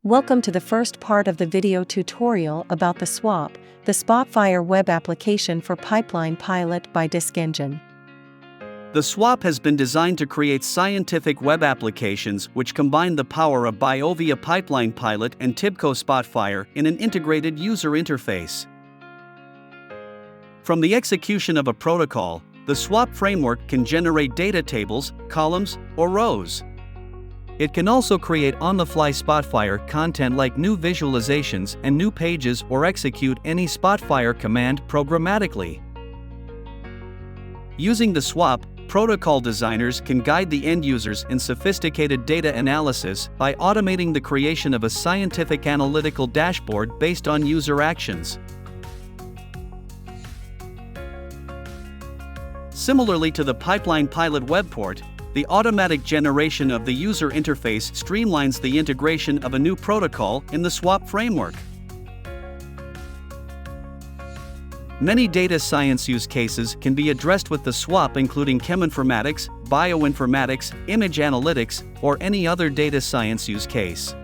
Welcome to the first part of the video tutorial about the SWAPP, the Spotfire web application for Pipeline Pilot by Discngine. The SWAPP has been designed to create scientific web applications which combine the power of BioVia Pipeline Pilot and TIBCO Spotfire in an integrated user interface. From the execution of a protocol, the SWAPP framework can generate data tables, columns, or rows. It can also create on-the-fly Spotfire content like new visualizations and new pages or execute any Spotfire command programmatically. Using the SWAPP, protocol designers can guide the end users in sophisticated data analysis by automating the creation of a scientific analytical dashboard based on user actions. Similarly to the Pipeline Pilot web port, the automatic generation of the user interface streamlines the integration of a new protocol in the SWAPP framework. Many data science use cases can be addressed with the SWAPP, including cheminformatics, bioinformatics, image analytics, or any other data science use case.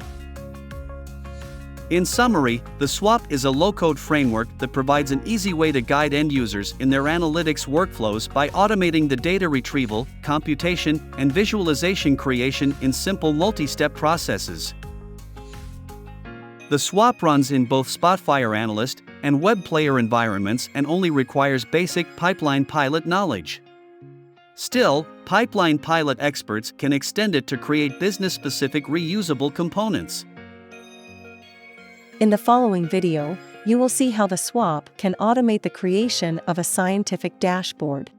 In summary, the SWAPP is a low-code framework that provides an easy way to guide end users in their analytics workflows by automating the data retrieval, computation, and visualization creation in simple multi-step processes. The SWAPP runs in both Spotfire Analyst and Web Player environments and only requires basic Pipeline Pilot knowledge. Still, Pipeline Pilot experts can extend it to create business-specific reusable components. In the following video, you will see how the SWAPP can automate the creation of a scientific dashboard.